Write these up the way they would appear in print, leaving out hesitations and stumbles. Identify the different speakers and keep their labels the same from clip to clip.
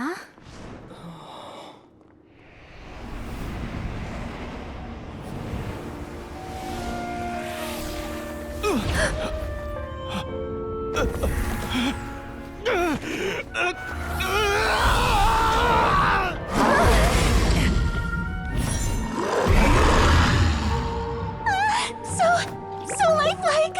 Speaker 1: Huh?
Speaker 2: So lifelike!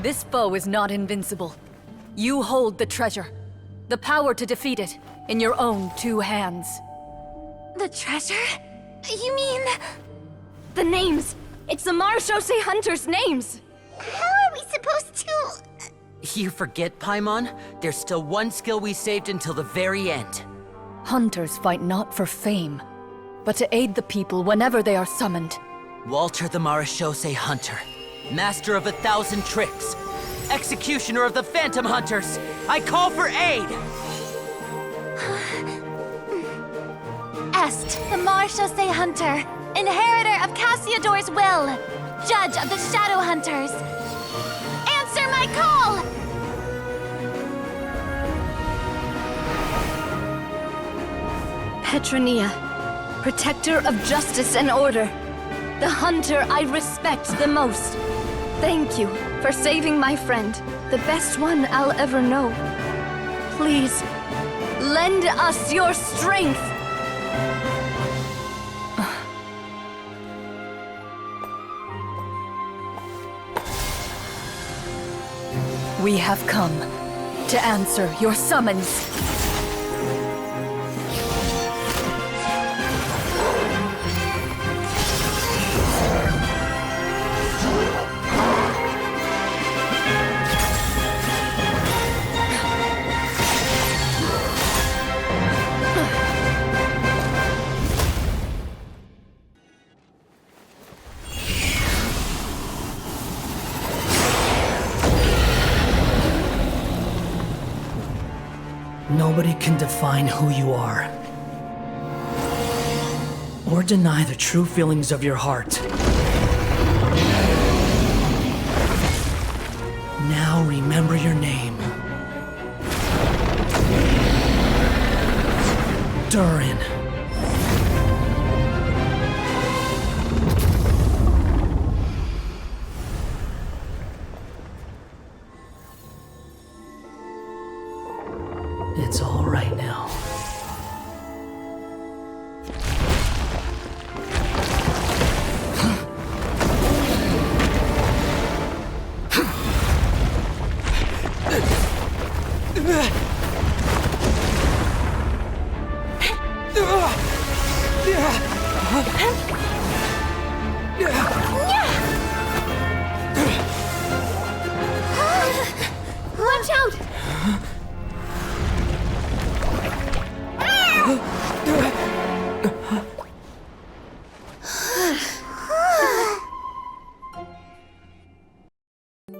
Speaker 1: This foe is not invincible. You hold the treasure. The power to defeat it in your own 2 hands.
Speaker 2: The treasure? You mean... The names! It's the Marechaussee Hunters' names! How are we supposed to...
Speaker 3: You forget, Paimon? There's still one skill we saved until the very end.
Speaker 1: Hunters fight not for fame, but to aid the people whenever they are summoned.
Speaker 3: Walter the Marechaussee Hunter. Master of 1,000 tricks. Executioner of the Phantom Hunters. I call for aid!
Speaker 2: Est, the Marechaussee Hunter, inheritor of Cassiodor's will, judge of the Shadow Hunters. Answer my call! Petronia, protector of justice and order. The hunter I respect the most. Thank you for saving my friend, the best one I'll ever know. Please, lend us your strength!
Speaker 1: We have come to answer your summons.
Speaker 4: Nobody can define who you are, or deny the true feelings of your heart. Now remember your name. Durin. It's all right now.
Speaker 2: Watch out!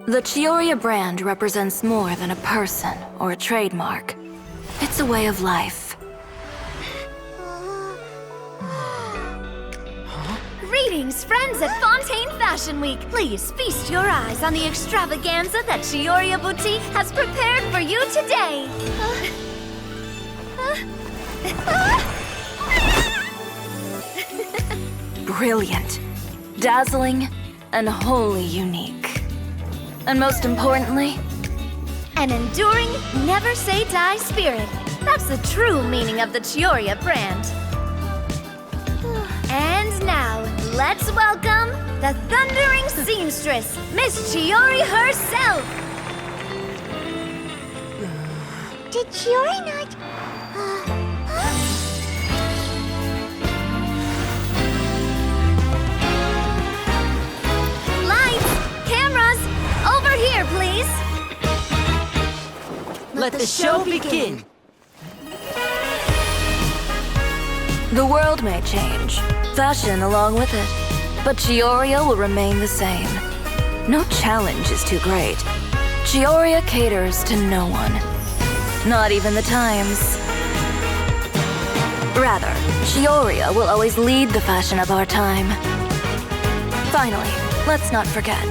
Speaker 5: The Chioria brand represents more than a person or a trademark. It's a way of life.
Speaker 2: Greetings, friends at Fontaine Fashion Week. Please feast your eyes on the extravaganza that Chioria Boutique has prepared for you today.
Speaker 5: Brilliant, dazzling, and wholly unique. And most importantly,
Speaker 2: An enduring, never-say-die spirit. That's the true meaning of the Chioria brand. And now, let's welcome the thundering seamstress, Miss Chiori herself! Did Chiori not... Lights,
Speaker 3: let the show begin!
Speaker 5: The world may change, fashion along with it, but Chioria will remain the same. No challenge is too great. Chioria caters to no one. Not even the times. Rather, Chioria will always lead the fashion of our time. Finally, let's not forget.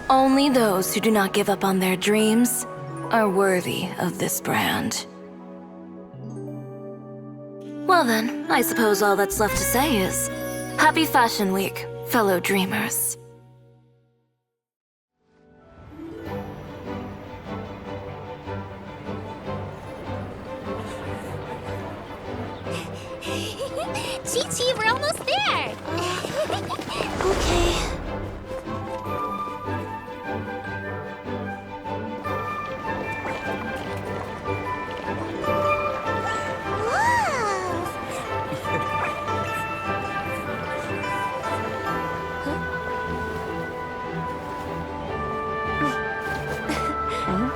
Speaker 5: Only those who do not give up on their dreams are worthy of this brand. Well then, I suppose all that's left to say is, Happy Fashion Week, fellow dreamers.
Speaker 6: Chi-Chi, we're almost there!
Speaker 2: Okay.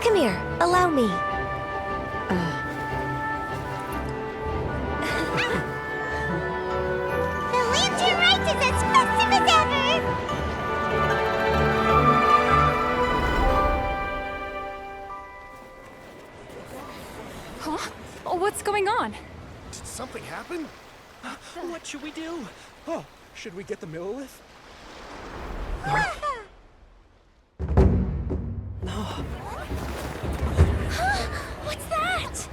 Speaker 6: Come here, allow me. The lantern rite is as festive as ever!
Speaker 1: Huh? Oh, what's going on?
Speaker 7: Did something happen? What should we do? Oh, should we get the Millilith?
Speaker 6: What's that?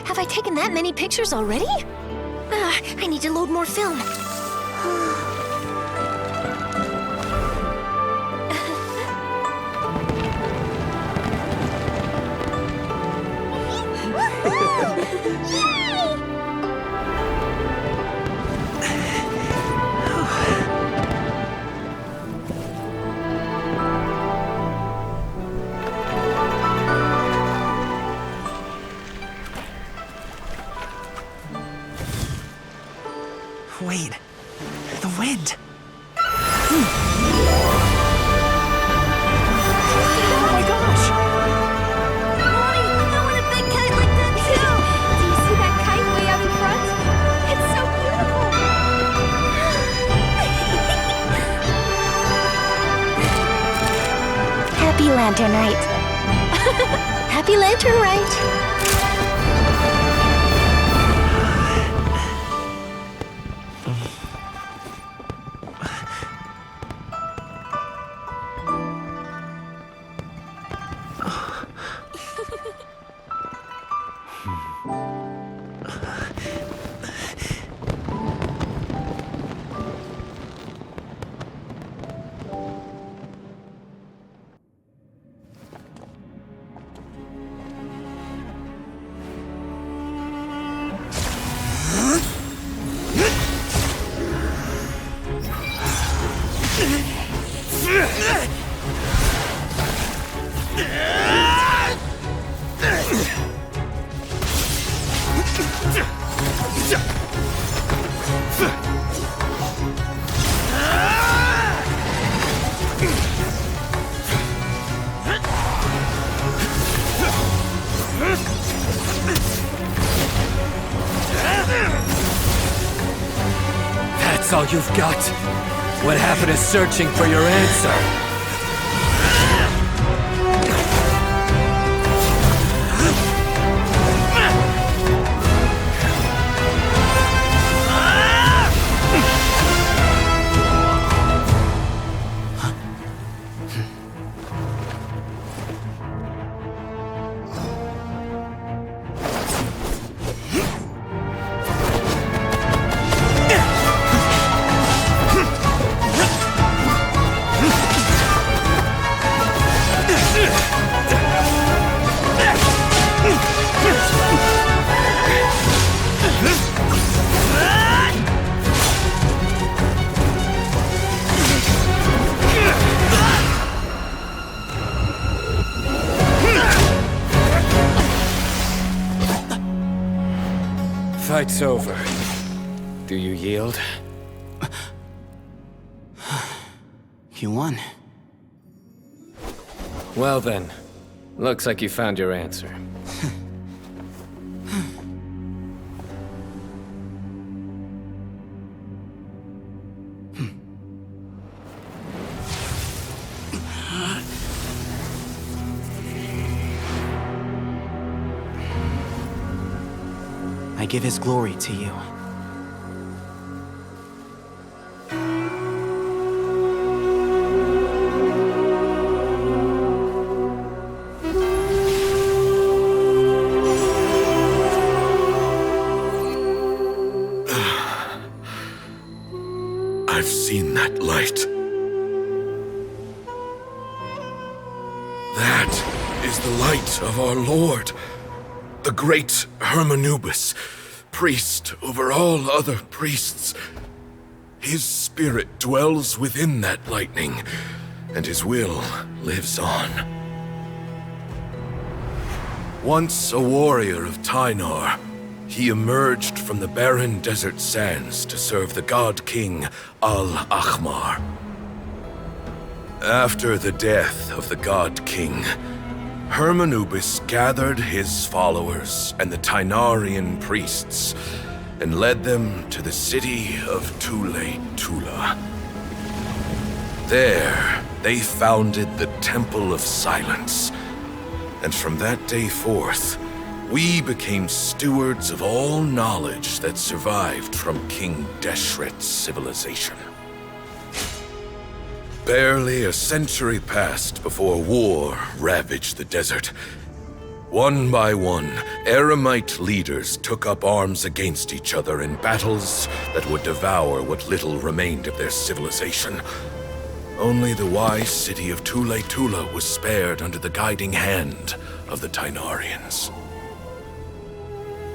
Speaker 6: Have I taken that many pictures already? I need to load more film.
Speaker 7: Wait, the wind.
Speaker 6: Oh my gosh! Mommy, I want a big kite like that too! Do you see that kite way out in front? It's so beautiful! Happy Lantern Rite. Happy Lantern Rite.
Speaker 8: That's all you've got? What happened to searching for your answer? Fight's over. Do you yield?
Speaker 9: You won.
Speaker 8: Well then, looks like you found your answer.
Speaker 9: I give his glory to you.
Speaker 10: I've seen that light. That is the light of our Lord, the great Hermanubis, priest over all other priests. His spirit dwells within that lightning, and his will lives on. Once a warrior of Tynar, he emerged from the barren desert sands to serve the god king Al-Ahmar. After the death of the god king, Hermanubis gathered his followers and the Tynarian priests and led them to the city of Tule-Tula. There, they founded the Temple of Silence, and from that day forth, we became stewards of all knowledge that survived from King Deshret's civilization. Barely a century passed before war ravaged the desert. One by one, Eremite leaders took up arms against each other in battles that would devour what little remained of their civilization. Only the wise city of Tule-Tula was spared under the guiding hand of the Tynarians.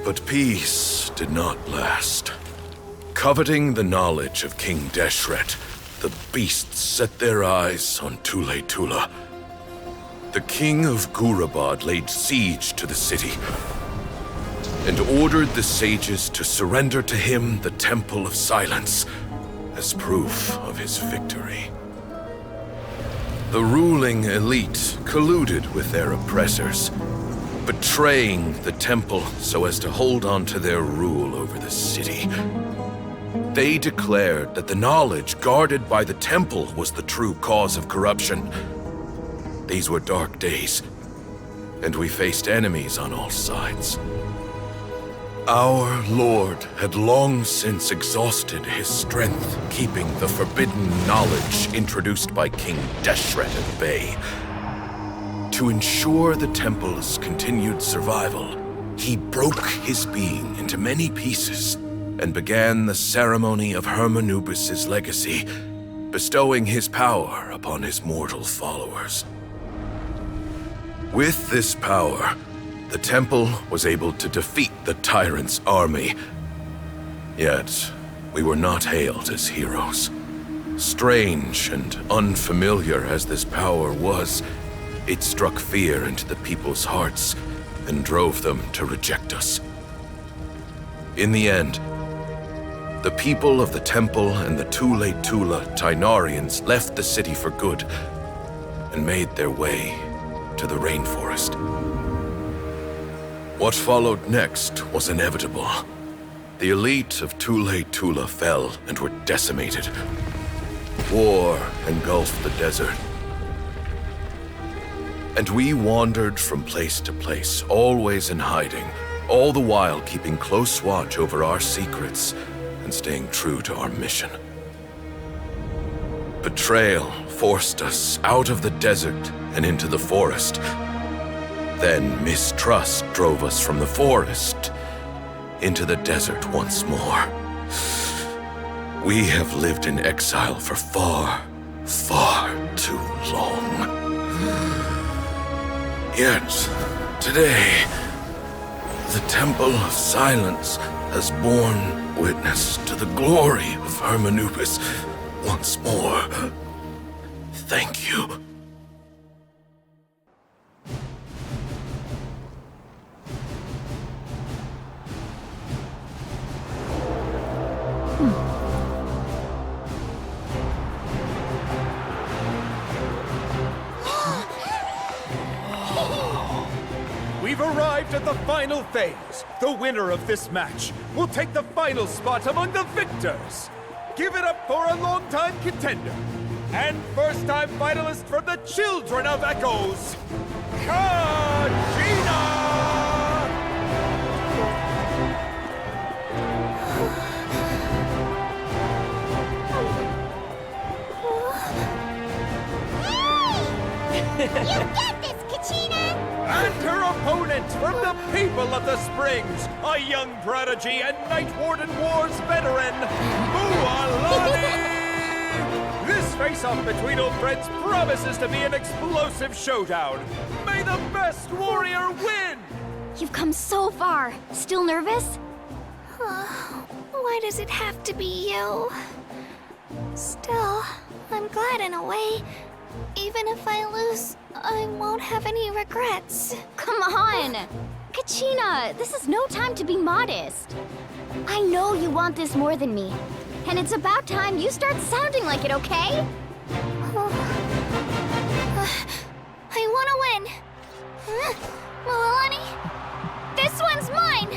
Speaker 10: But peace did not last. Coveting the knowledge of King Deshret, the beasts set their eyes on Tule-Tula. The king of Gurabad laid siege to the city and ordered the sages to surrender to him the Temple of Silence as proof of his victory. The ruling elite colluded with their oppressors, betraying the temple so as to hold on to their rule over the city. They declared that the knowledge guarded by the temple was the true cause of corruption. These were dark days, and we faced enemies on all sides. Our Lord had long since exhausted his strength, keeping the forbidden knowledge introduced by King Deshret at bay. To ensure the temple's continued survival, he broke his being into many pieces and began the ceremony of Hermanubis' legacy, bestowing his power upon his mortal followers. With this power, the temple was able to defeat the tyrant's army. Yet, we were not hailed as heroes. Strange and unfamiliar as this power was, It struck fear into the people's hearts and drove them to reject us. In the end, the people of the temple and the Tule Tula Tainarians left the city for good and made their way to the rainforest. What followed next was inevitable. The elite of Tule Tula fell and were decimated. War engulfed the desert. And we wandered from place to place, always in hiding, all the while keeping close watch over our secrets and staying true to our mission. Betrayal forced us out of the desert and into the forest. Then mistrust drove us from the forest into the desert once more. We have lived in exile for far, far too long. Yet, today, the Temple of Silence has borne witness to the glory of Hermanubis once more. Thank you.
Speaker 7: We've arrived at the final phase. The winner of this match will take the final spot among the victors. Give it up for a long-time contender and first-time finalist from the Children of Echoes, Kachina!
Speaker 6: You get this, Kachina!
Speaker 7: And her opponent from the people of the Springs, a young prodigy and Night Warden Wars veteran, Mualani! This face-off between old friends promises to be an explosive showdown. May the best warrior win!
Speaker 6: You've come so far. Still nervous? Why does it have to be you? Still, I'm glad in a way. Even if I lose, I won't have any regrets. Come on! Kachina, this is no time to be modest. I know you want this more than me. And it's about time you start sounding like it, okay? I want to win. Mualani, this one's mine!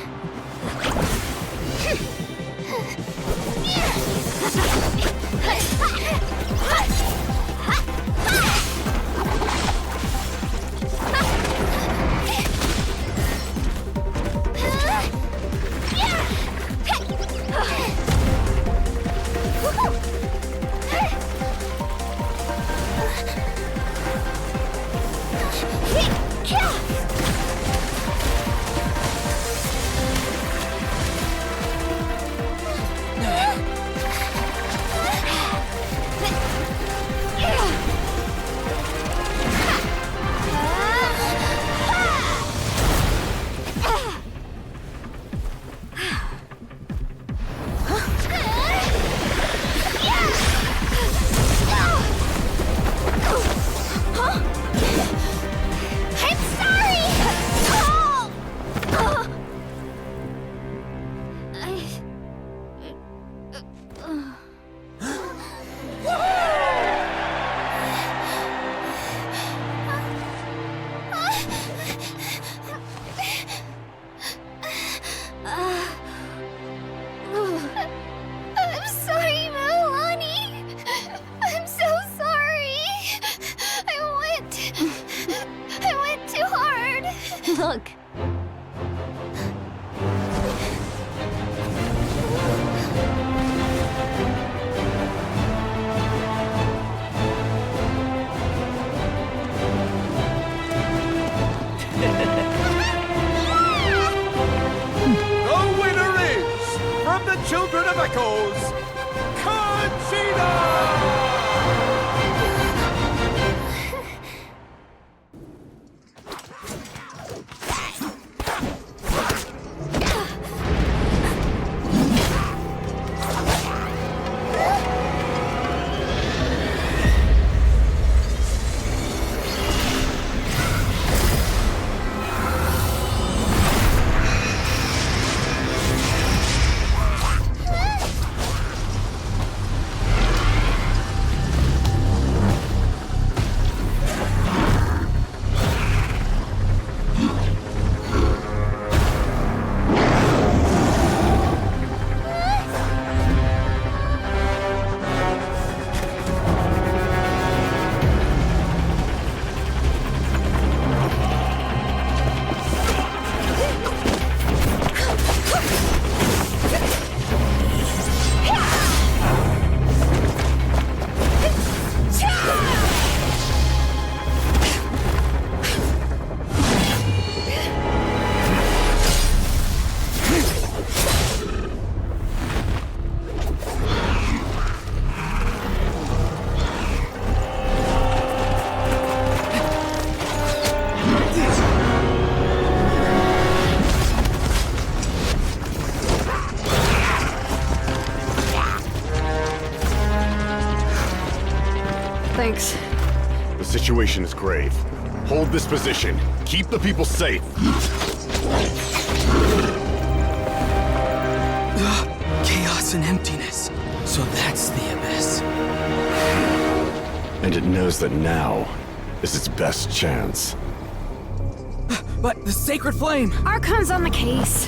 Speaker 6: Look.
Speaker 7: The winner is, from the Children of Echoes, Kachina!
Speaker 1: Thanks.
Speaker 11: The situation is grave. Hold this position. Keep the people safe.
Speaker 8: Chaos and emptiness. So that's the abyss.
Speaker 11: And it knows that now is its best chance.
Speaker 8: But the sacred flame!
Speaker 1: Archon's on the case.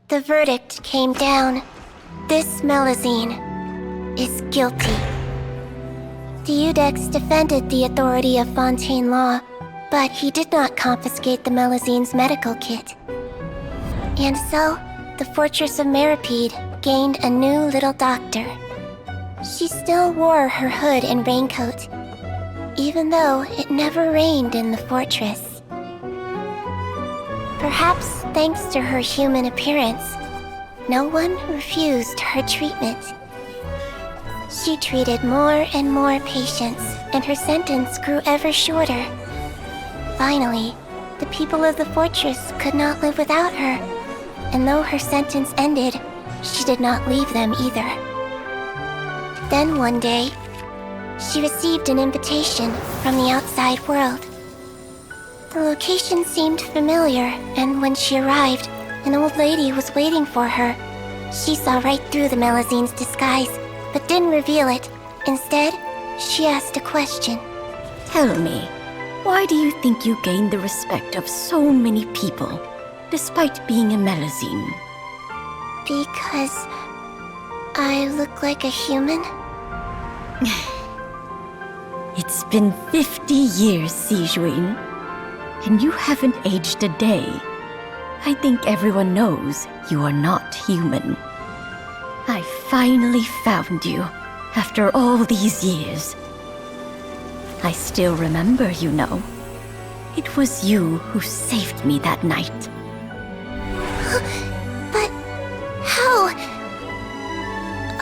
Speaker 6: The verdict came down. This Melazine is guilty. The Iudex defended the authority of Fontaine law, but he did not confiscate the Melazine's medical kit. And so, the fortress of Meripede gained a new little doctor. She still wore her hood and raincoat, even though it never rained in the fortress. Perhaps thanks to her human appearance, no one refused her treatment. She treated more and more patients, and her sentence grew ever shorter. Finally, the people of the fortress could not live without her, and though her sentence ended, she did not leave them either. Then one day, she received an invitation from the outside world. The location seemed familiar, and when she arrived, an old lady was waiting for her. She saw right through the Melazine's disguise, but didn't reveal it. Instead, she asked a question.
Speaker 12: Tell me, why do you think you gained the respect of so many people, despite being a Melazine?
Speaker 6: Because I look like a human?
Speaker 12: It's been 50 years, Sijuin, and you haven't aged a day. I think everyone knows you are not human. I finally found you, after all these years. I still remember, you know. It was you who saved me that night.
Speaker 6: But how?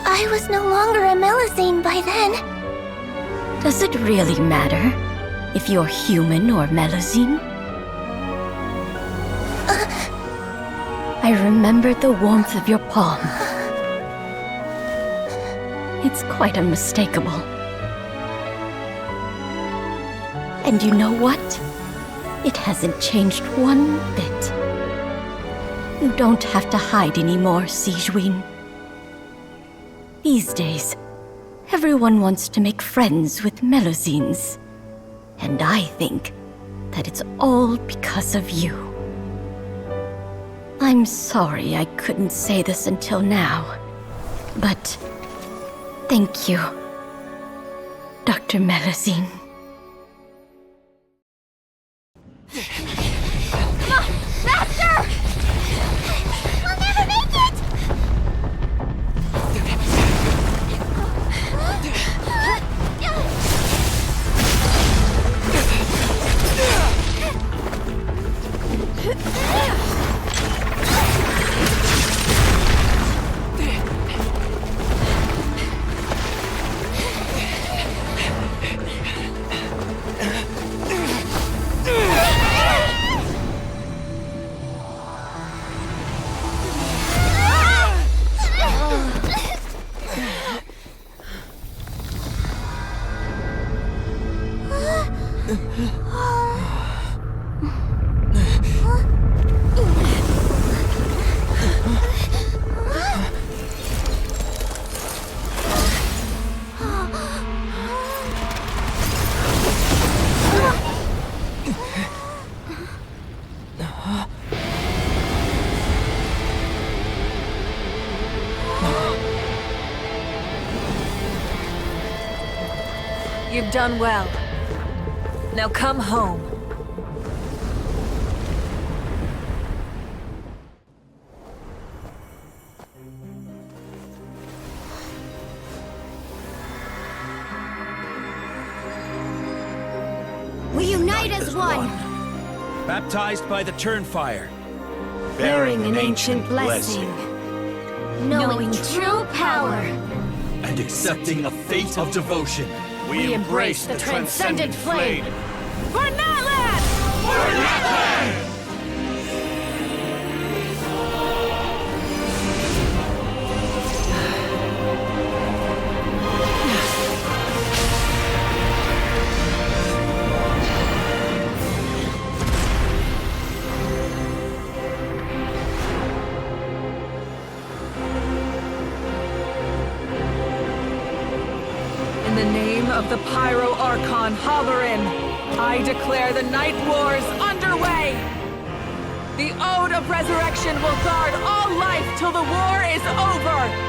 Speaker 6: I was no longer a Melazine by then.
Speaker 12: Does it really matter if you're human or Melazine? I remembered the warmth of your palm. It's quite unmistakable. And you know what? It hasn't changed one bit. You don't have to hide anymore, Sijuin. These days, everyone wants to make friends with Melazines. And I think that it's all because of you. I'm sorry I couldn't say this until now, but thank you, Dr. Melazine.
Speaker 6: Master! We'll never make it!
Speaker 1: You've done well. Now come home.
Speaker 6: as one.
Speaker 7: Baptized by the Turnfire.
Speaker 11: Bearing an ancient blessing.
Speaker 6: Knowing true power.
Speaker 7: And accepting a fate of devotion.
Speaker 6: We embrace the transcendent flame.
Speaker 1: For Natlan!
Speaker 7: For Natlan!
Speaker 1: In the name of the Pyro Archon Halloran, I declare the Night Wars underway! The Ode of Resurrection will guard all life till the war is over!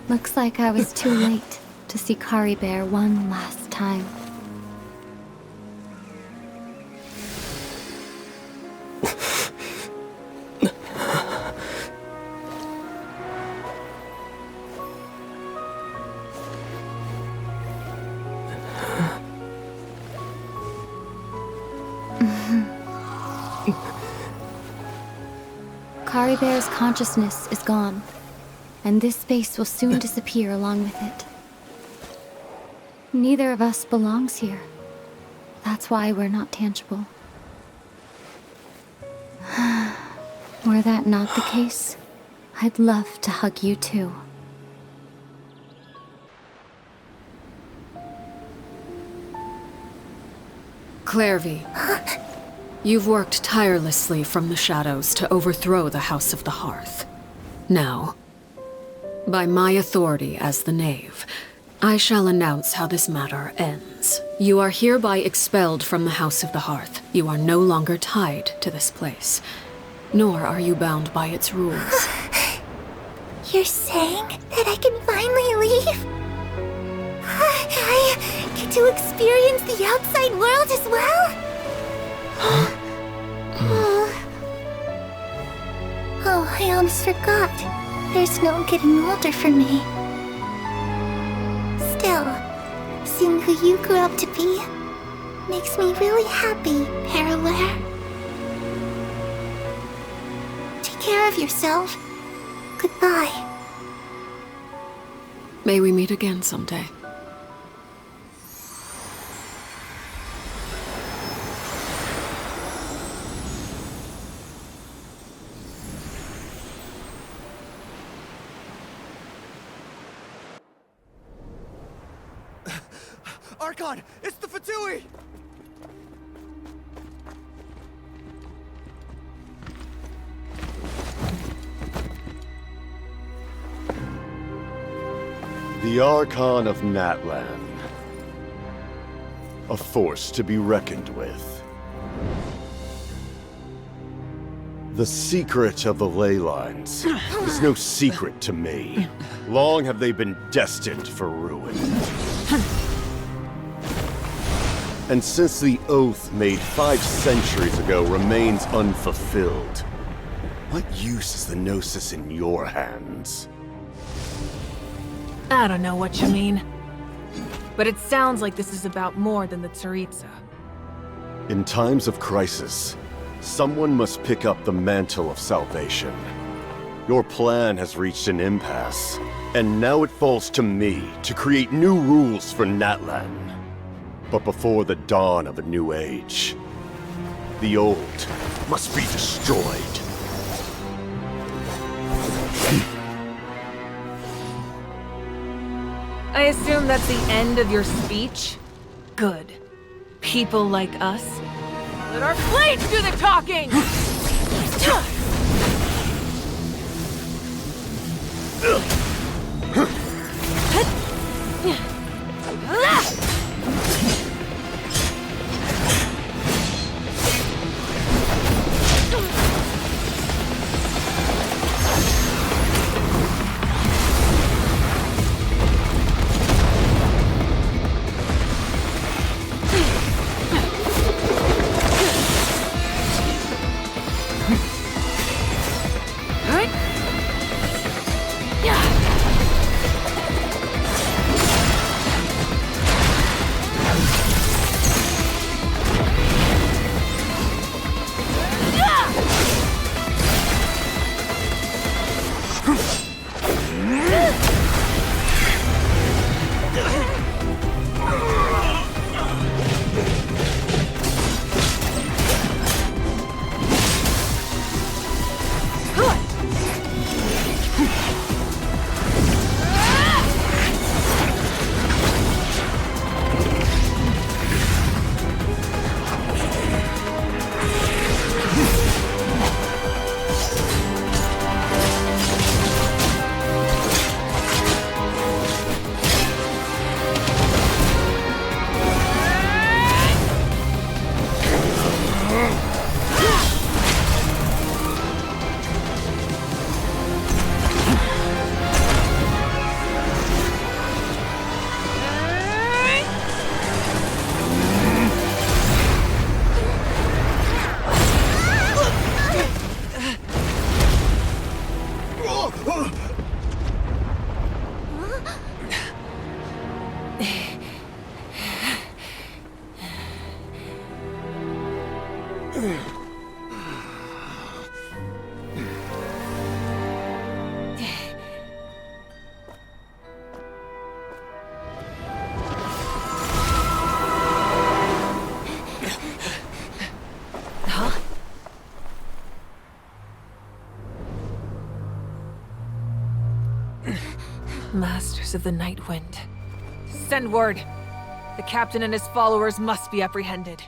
Speaker 6: Looks like I was too late to see Kari Bear one last time. Kari Bear's consciousness is gone, and this space will soon disappear along with it. Neither of us belongs here. That's why we're not tangible. Were that not the case, I'd love to hug you too.
Speaker 13: Clairvy, you've worked tirelessly from the shadows to overthrow the House of the Hearth. Now, by my authority as the Knave, I shall announce how this matter ends. You are hereby expelled from the House of the Hearth. You are no longer tied to this place, nor are you bound by its rules.
Speaker 6: You're saying that I can finally leave? I get to experience the outside world as well? Oh, I almost forgot. There's no getting older for me. Still, seeing who you grew up to be makes me really happy, Parallare. Take care of yourself. Goodbye.
Speaker 13: May we meet again someday.
Speaker 7: Archon! It's the Fatui!
Speaker 11: The Archon of Natlan. A force to be reckoned with. The secret of the ley lines is no secret to me. Long have they been destined for ruin. And since the oath made 5 centuries ago remains unfulfilled, what use is the Gnosis in your hands?
Speaker 1: I don't know what you mean. But it sounds like this is about more than the Tsaritsa.
Speaker 11: In times of crisis, someone must pick up the mantle of salvation. Your plan has reached an impasse, and now it falls to me to create new rules for Natlan. But before the dawn of a new age, the old must be destroyed.
Speaker 1: I assume that's the end of your speech? Good. People like us. Let our blades do the talking! Masters of the Night Wind. Send word. The captain and his followers must be apprehended.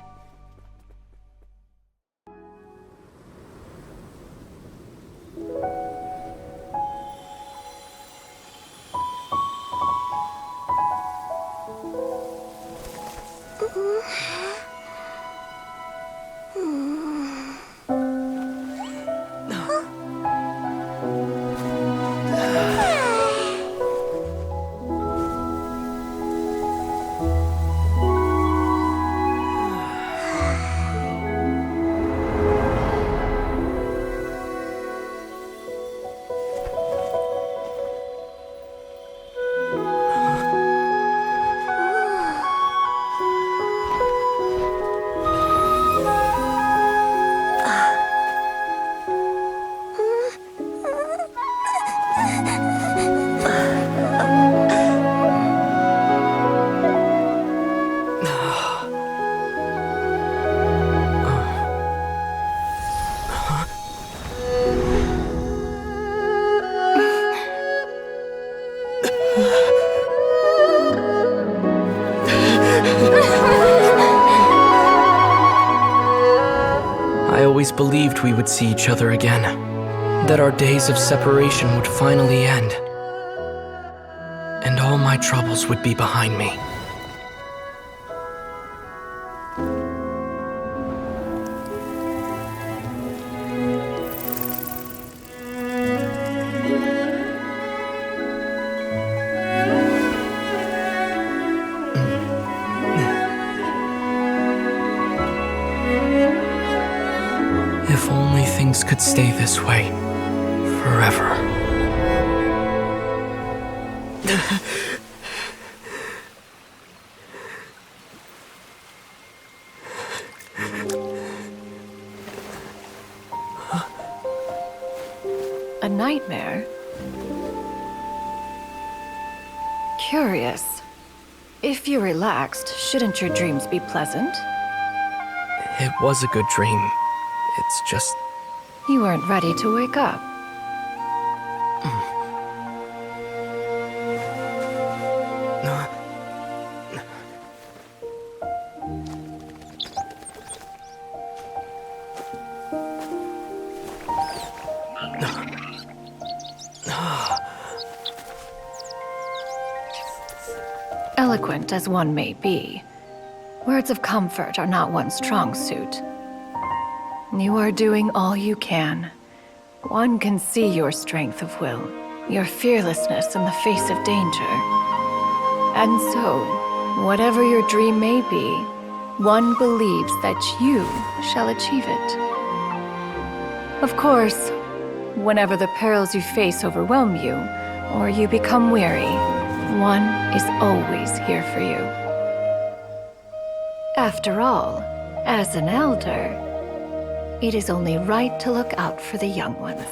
Speaker 4: always believed we would see each other again. That our days of separation would finally end. And all my troubles would be behind me. If only things could stay this way forever.
Speaker 14: A nightmare? Curious. If you're relaxed, shouldn't your dreams be pleasant?
Speaker 4: It was a good dream. It's just...
Speaker 14: You weren't ready to wake up. Eloquent as one may be, words of comfort are not one's strong suit. You are doing all you can. One can see your strength of will, your fearlessness in the face of danger. And so, whatever your dream may be, one believes that you shall achieve it. Of course, whenever the perils you face overwhelm you, or you become weary, one is always here for you. After all, as an elder, it is only right to look out for the young ones.